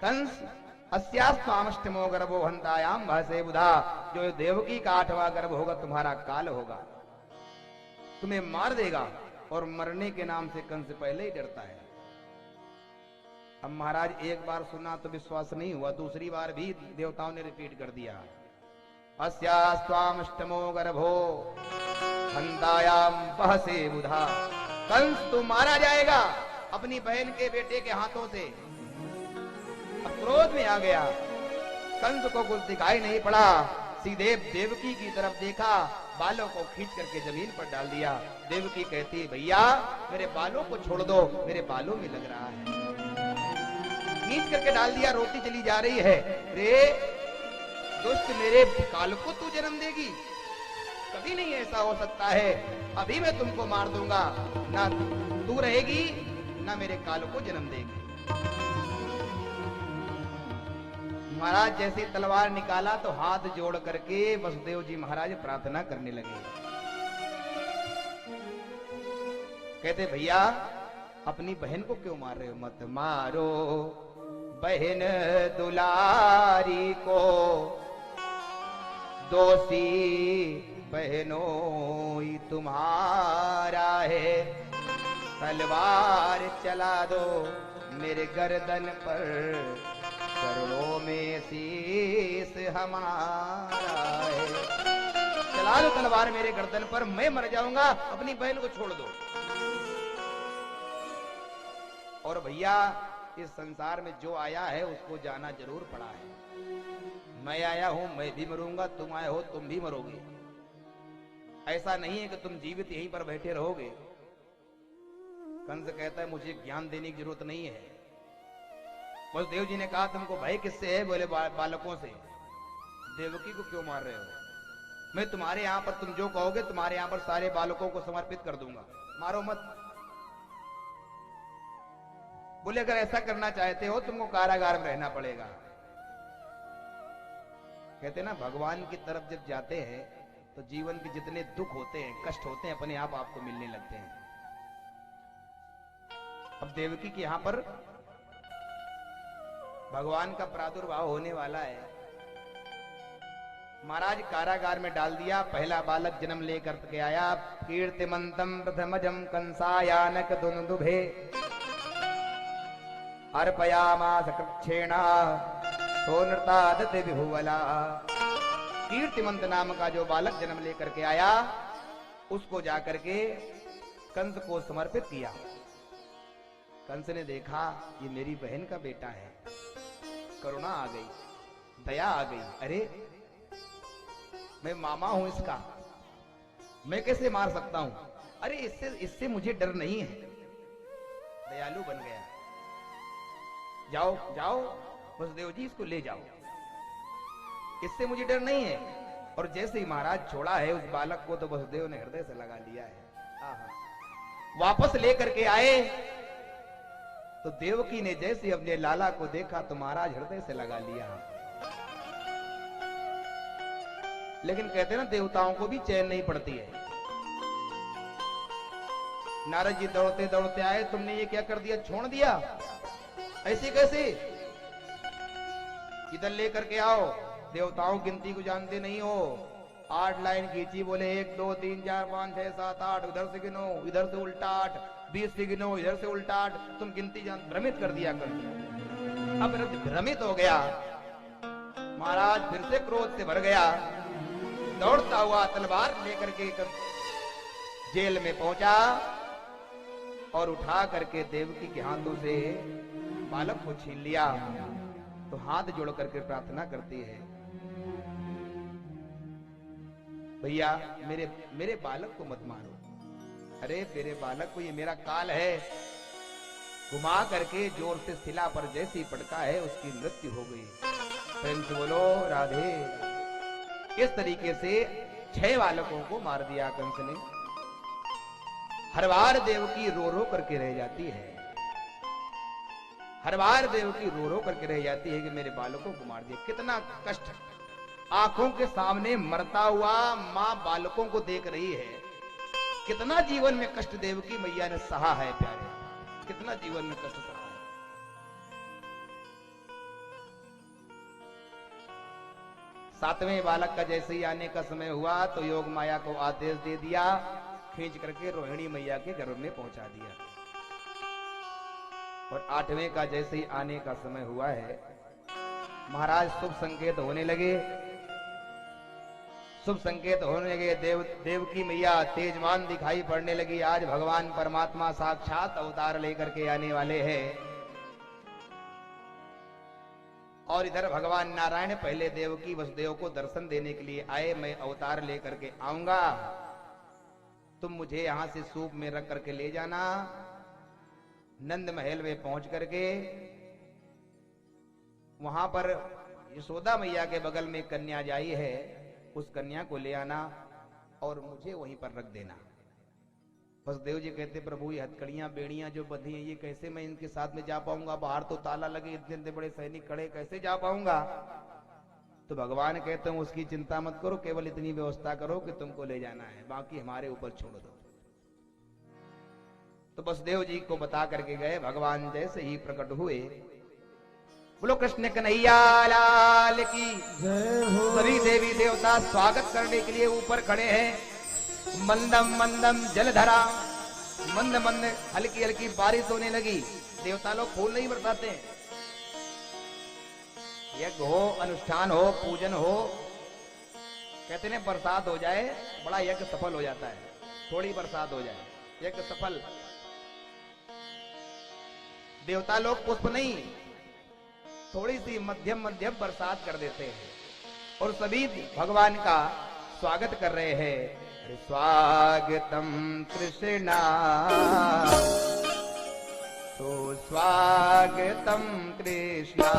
कंस अस्यास्वामष्टमो गर्भो हंतायाम भासे बुधा, जो देवकी का 8वां गर्भ होगा तुम्हारा काल होगा, तुम्हें मार देगा। और मरने के नाम से कंस पहले ही डरता है। अब महाराज एक बार सुना तो विश्वास नहीं हुआ, दूसरी बार भी देवताओं ने रिपीट कर दिया, अस्यास्वामष्टमो गर्भो हंतायाम बहसे बुधा, कंस तो मारा जाएगा अपनी बहन के बेटे के हाथों से। अब क्रोध में आ गया, कंस को कुछ दिखाई नहीं पड़ा, सीधे देवकी की तरफ देखा, बालों को खींच करके जमीन पर डाल दिया। देवकी कहती, भैया मेरे बालों को छोड़ दो, मेरे बालों में लग रहा है। खींच करके डाल दिया, रोती चली जा रही है। रे दुष्ट, मेरे काल को तू जन्म देगी, कभी नहीं ऐसा हो सकता है, अभी मैं तुमको मार दूंगा, ना तू रहेगी ना मेरे काल को जन्म देगी। महाराज जैसे तलवार निकाला तो हाथ जोड़ करके वसुदेव जी महाराज प्रार्थना करने लगे। कहते, भैया अपनी बहन को क्यों मार रहे हो? मत मारो बहन दुलारी को, दोषी बहनों ही तुम्हारा है, तलवार चला दो मेरे गर्दन पर, करोड़ों में शीश हमारा है। चला दो तलवार मेरे गर्दन पर, मैं मर जाऊंगा, अपनी बहन को छोड़ दो। और भैया इस संसार में जो आया है उसको जाना जरूर पड़ा है। मैं आया हूं, मैं भी मरूंगा, तुम आए हो तुम भी मरोगे। ऐसा नहीं है कि तुम जीवित यहीं पर बैठे रहोगे। कंस कहता है, मुझे ज्ञान देने की जरूरत नहीं है। वसुदेव जी ने कहा, तुमको भय किससे है? बोले बालकों से। देवकी को क्यों मार रहे हो? मैं तुम्हारे यहां पर तुम जो कहोगे, तुम्हारे यहां पर सारे बालकों को समर्पित कर दूंगा, मारो मत। बोले, अगर ऐसा करना चाहते हो तुमको कारागार में रहना पड़ेगा। कहते ना, भगवान की तरफ जब जाते हैं तो जीवन के जितने दुख होते हैं, कष्ट होते हैं, अपने आप आपको मिलने लगते हैं। अब देवकी के यहां पर भगवान का प्रादुर्भाव होने वाला है। महाराज कारागार में डाल दिया। पहला बालक जन्म लेकर के आया, कीर्तिमंतम प्रथमजम कंसायानक दुन्दुभे अर्पयामास कृच्छेणा सोनृतादति विभुवला। कीर्तिमंत नाम का जो बालक जन्म लेकर के आया, उसको जाकर के कंस को समर्पित किया। कंस ने देखा ये मेरी बहन का बेटा है, करुणा आ गई, दया आ गई। अरे मैं मामा हूं इसका, मैं कैसे मार सकता हूं? अरे इससे मुझे डर नहीं है। दयालु बन गया। जाओ जाओ वसुदेव जी, इसको ले जाओ, इससे मुझे डर नहीं है। और जैसे ही महाराज छोड़ा है उस बालक को, तो वसुदेव ने हृदय से लगा लिया है। वापस लेकर के आए तो देवकी ने जैसे अपने लाला को देखा तो महाराज हृदय से लगा लिया। लेकिन कहते ना, देवताओं को भी चैन नहीं पड़ती है। नारद जी दौड़ते दौड़ते आए, तुमने ये क्या कर दिया? छोड़ दिया? ऐसे कैसे? इधर लेकर के आओ। देवताओं गिनती को जानते नहीं हो। 8 लाइन खींची, बोले 1 2 3 4 5 6 7 8, उधर से गिनो, इधर से उल्टा 8, 20 से गिनो, इधर से उल्टा 8। तुम गिनती जान, भ्रमित कर दिया कर दिया। अब भ्रमित हो गया महाराज, फिर से क्रोध से भर गया। दौड़ता हुआ तलवार लेकर के जेल में पहुंचा और उठा करके देवकी के हाथों से बालक को छीन लिया। तो हाथ जोड़ करके प्रार्थना करती है, भैया मेरे बालक को मत मारो। अरे मेरे बालक को, ये मेरा काल है। घुमा करके जोर से शिला पर जैसी पटका है, उसकी मृत्यु हो गई। प्रेम से बोलो राधे। इस तरीके से 6 बालकों को मार दिया कंस ने। हर बार देवकी रो रो करके रह जाती है, हर बार देवकी रो रो करके रह जाती है कि मेरे बालकों को मार दिया। कितना कष्ट, आंखों के सामने मरता हुआ मां बालकों को देख रही है। कितना जीवन में कष्ट देवकी मैया ने सहा है प्यारे, कितना जीवन में कष्ट सहा है। सातवें बालक का जैसे ही आने का समय हुआ तो योग माया को आदेश दे दिया, खींच करके रोहिणी मैया के गर्भ में पहुंचा दिया। और आठवें का जैसे ही आने का समय हुआ है, महाराज शुभ संकेत होने लगे। शुभ संकेत होने लगे, देवकी मैया तेजवान दिखाई पड़ने लगी। आज भगवान परमात्मा साक्षात अवतार लेकर के आने वाले हैं। और इधर भगवान नारायण पहले देवकी वसुदेव को दर्शन देने के लिए आए। मैं अवतार लेकर के आऊंगा, तुम मुझे यहां से सूप में रख करके ले जाना। नंद महल में पहुंच करके वहां पर यशोदा मैया के बगल में कन्या जाई है, उस कन्या को ले आना और मुझे वहीं पर रख देना। वसुदेव जी कहते, प्रभु ये हथकड़ियां बेड़ियां जो बंधी हैं, ये कैसे मैं इनके साथ में जा पाऊंगा? बाहर तो ताला लगे, इतने बड़े सैनिक खड़े, कैसे जा पाऊंगा? तो भगवान कहते हैं उसकी चिंता मत करो, केवल इतनी व्यवस्था करो कि तुमको ले जाना है, बाकी हमारे ऊपर छोड़ दो। तो वसुदेव जी को बता करके गए। भगवान जैसे ही प्रकट हुए, बोलो कृष्ण कन्हैया लाल की जय हो। सभी देवी देवता स्वागत करने के लिए ऊपर खड़े हैं। मंदम मंदम जलधरा, मंद मंद हल्की हल्की बारिश होने लगी। देवता लोग फूल नहीं बरसाते, यज्ञ हो, अनुष्ठान हो, पूजन हो, कहते हैं बरसात हो जाए बड़ा यज्ञ सफल हो जाता है। थोड़ी बरसात हो जाए यज्ञ सफल। देवता लोग पुष्प नहीं, थोड़ी सी मध्यम मध्यम बरसात कर देते हैं और सभी भगवान का स्वागत कर रहे हैं। स्वागतम कृष्णा सुस्वागतम कृष्णा,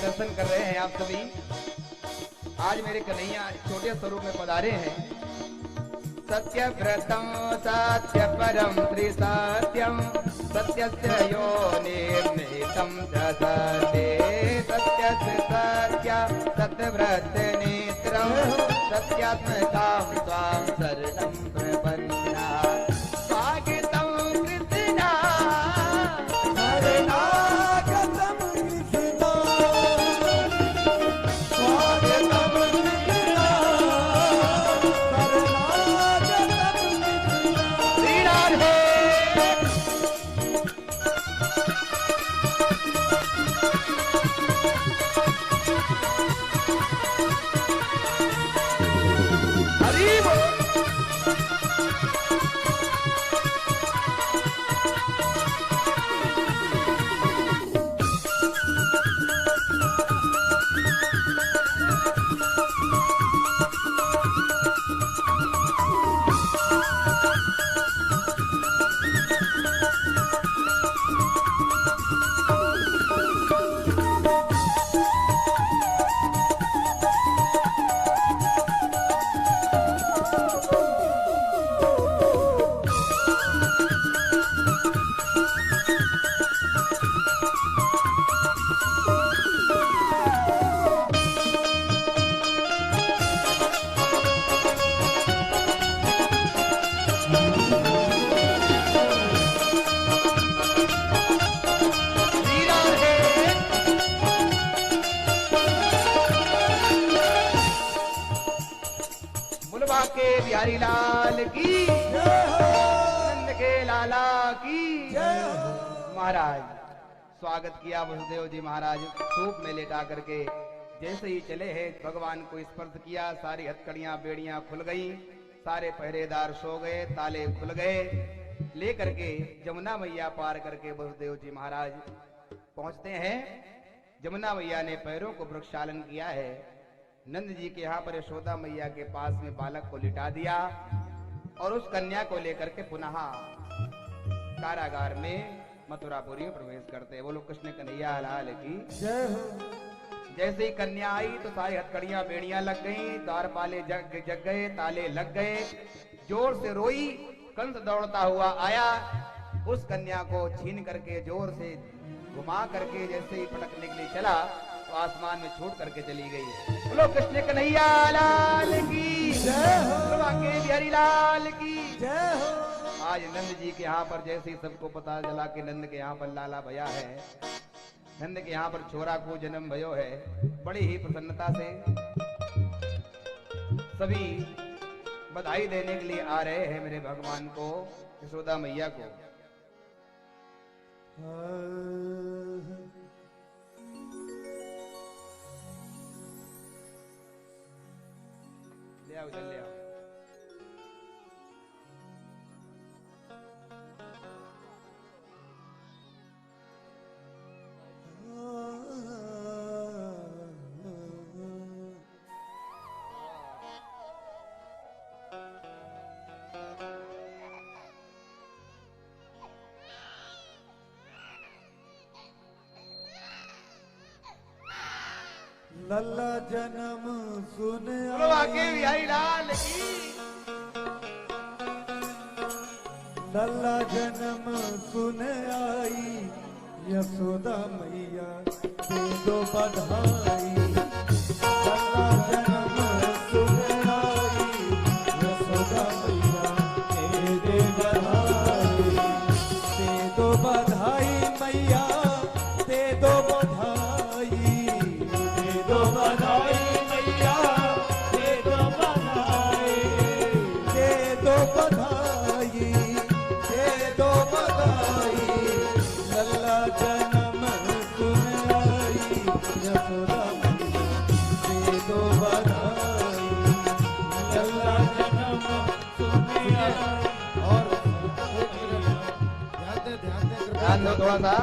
दर्शन कर रहे हैं आप सभी। आज मेरे कन्हैया छोटे स्वरूप में पधारे हैं। सत्य व्रतम सत्य परम त्रिसत्यम, सत्यस्य योनिर्निहितं ददते, सत्यस्य सत्य सत्यव्रत नेत्रम, सत्यात्मकां त्वां शरणं प्रपन्ना। हरि बोल। बिहारी लाल की नंद के लाला की महाराज स्वागत किया वसुदेव जी महाराज सूप में लेटा करके जैसे ही चले हैं भगवान को स्पर्श किया, सारी हथकड़ियां बेड़ियां खुल गई, सारे पहरेदार सो गए, ताले खुल गए। लेकर के जमुना मैया पार करके वसुदेव जी महाराज पहुंचते हैं। जमुना मैया ने पैरों को प्रक्षालन किया है। नंद जी के यहाँ पर यशोदा मैया के पास में बालक को लिटा दिया और उस कन्या को लेकर के पुनः कारागार में मथुरापुरी में प्रवेश करते हैं। वो लोग कृष्ण कन्हैया लाल की जय हो। जैसे ही कन्या आई तो सारी हथकड़ियां बेड़ियां लग गई, द्वारपाले जग गए, ताले लग गए, जोर से रोई। कंस दौड़ता हुआ आया, उस कन्या को छीन करके जोर से घुमा करके जैसे ही पटकने के लिए चला तो आसमान में छूट करके चली गई। बोलो कृष्ण कन्हैया लाल की जय हो, बोलो बिहारी लाल की जय हो। आज नंद जी के यहाँ पर जैसे ही सबको पता चला कि नंद के यहाँ पर लाला भैया है, नंद के यहाँ पर छोरा को जन्म भयो है, बड़ी ही प्रसन्नता से सभी बधाई देने के लिए आ रहे हैं मेरे भगवान को, यशोदा मैया को। ले आओ जल ले आओ। लल्ला जन्म सुन आगे बिहारी लाल की लल्ला जन्म सुन आई यशोदा मैया दे दो बधाई। लल्ला जन्म सुन आई यशोदा मैया दे बधाई। दे दो बधाई मैया दे दो बधाई, दो बधाई मैया दे दो बधाई, दे दो बधाई, दे दो बधाई। लल्ला जन्म सुन आई यशोदा मैया दे दो बधाई। लल्ला जन्म सुन आई। और ध्यान दो थोड़ा सा,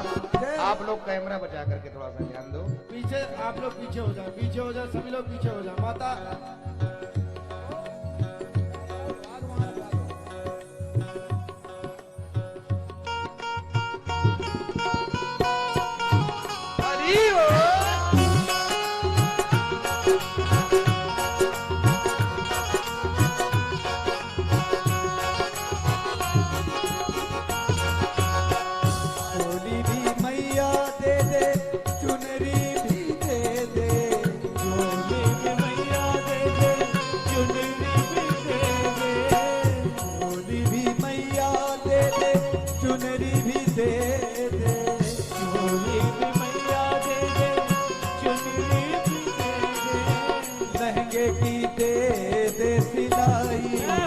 आप लोग कैमरा बचा करके थोड़ा सा ध्यान दो। पीछे आप लोग पीछे हो जाओ, पीछे हो जाओ, सभी लोग पीछे हो जाओ। माता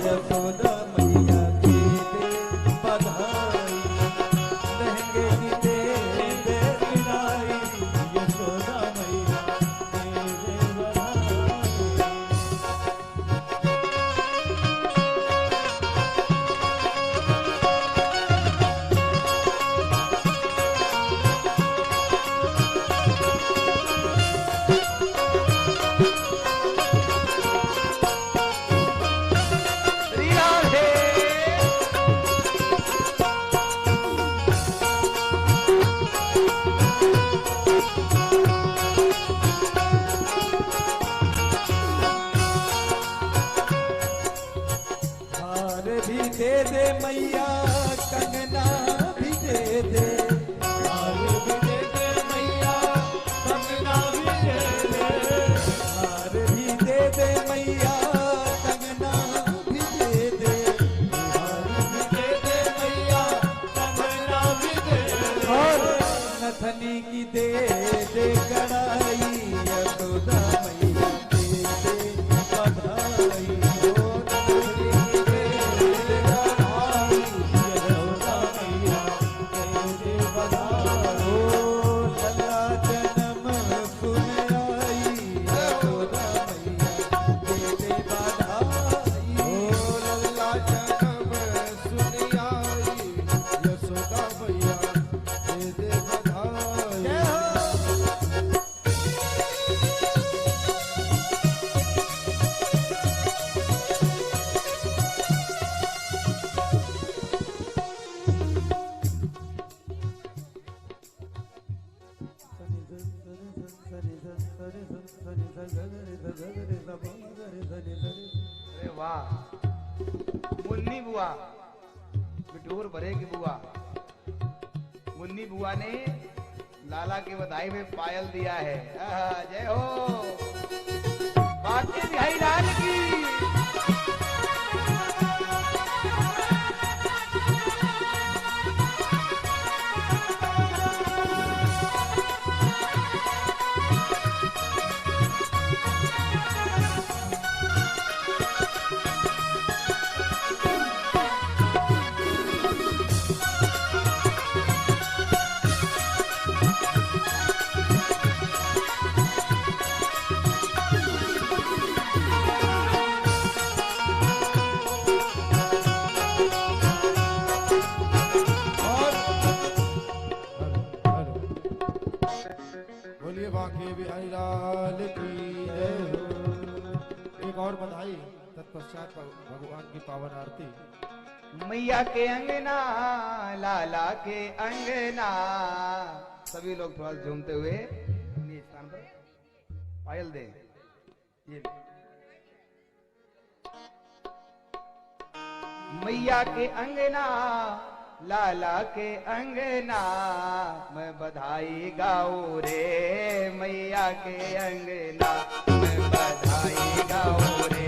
यशोदा मैया की दे बधाई। लहंगे की दे दे सिलाई यशोदा मैया दे दे बधाई। दे दे मैया कंगना भी दे दे, हार भी दे दे मैया कंगना भी दे दे। हार भी दे दे मैया कंगना भी दे दे, हार भी दे दे मैया कंगना भी दे दे। और नथनी की दे दे कड़ाई यशोदा मैया दे दे बधाई। अरे वाह, मुन्नी बुआ, बिटूर भरे की बुआ, मुन्नी बुआ ने लाला की बधाई में पायल दिया है। जय हो बाकी बिहारी लाल की। बोलिए बांके बिहारी लाल की जय हो। एक और बधाई, तत्पश्चात भगवान की पावन आरती। मैया के अंगना, लाला के अंगना, सभी लोग थोड़ा झूमते हुए अपने स्थान पर पायल दे। ये मैया के अंगना, लाला के अंगना, मैं बधाई गाऊं रे मैया के अंगना, मैं बधाई गाऊं रे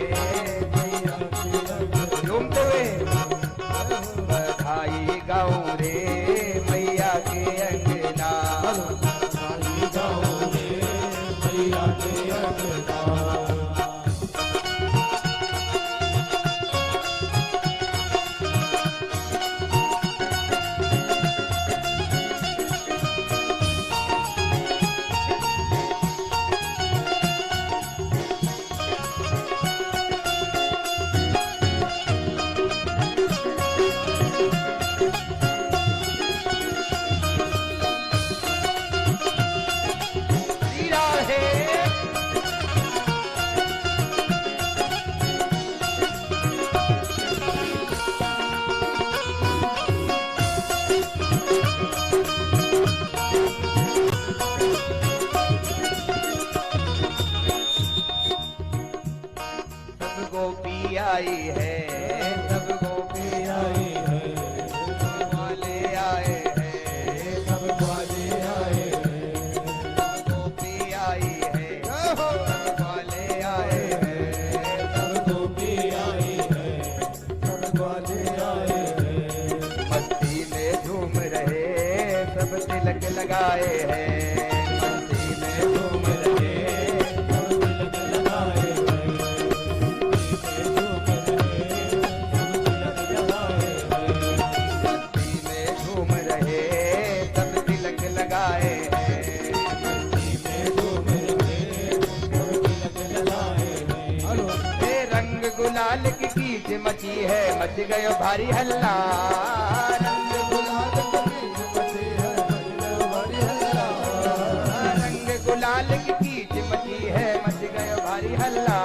मैया के अंगना, झूमते हुए बधाई गाऊं रे मैया के अंगना, बधाई गाऊं रे मैया के अंगना। आई है, सब गोपी आई है, सब वाले आए हैं, सब वाले आए हैं, सब गोपी आई है, सब वाले आए हैं, सब गोपी आई है, सब वाले आए हैं, मस्ती में झूम रहे, सब तिलक लगाए हैं, मस्ती में झूम रहे, सब तिलक लगाए हैं, गुलाल की कीच मची है, मच गयो भारी हल्ला, रंग गुलाल की कीच मची है, मच गयो भारी हल्ला, रंग गुलाल की कीच मची है, मच गयो भारी हल्ला,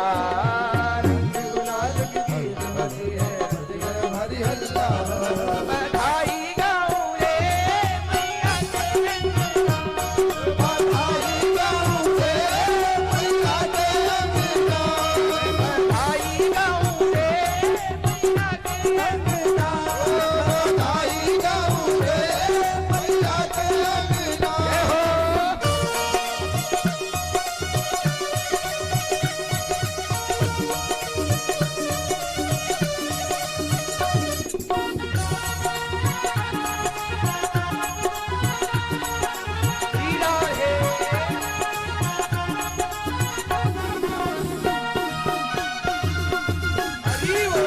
रंग गुलाल की कीच मची है, मच गयो भारी हल्ला, बधाई गाऊं रे मैया के अंगना, बधाई गाऊं रे मैया के अंगना, बधाई गाऊं रे मैया के अंगना, बधाई गाऊं रे मैया के अंगना। जय हो हीरा है, हरी वो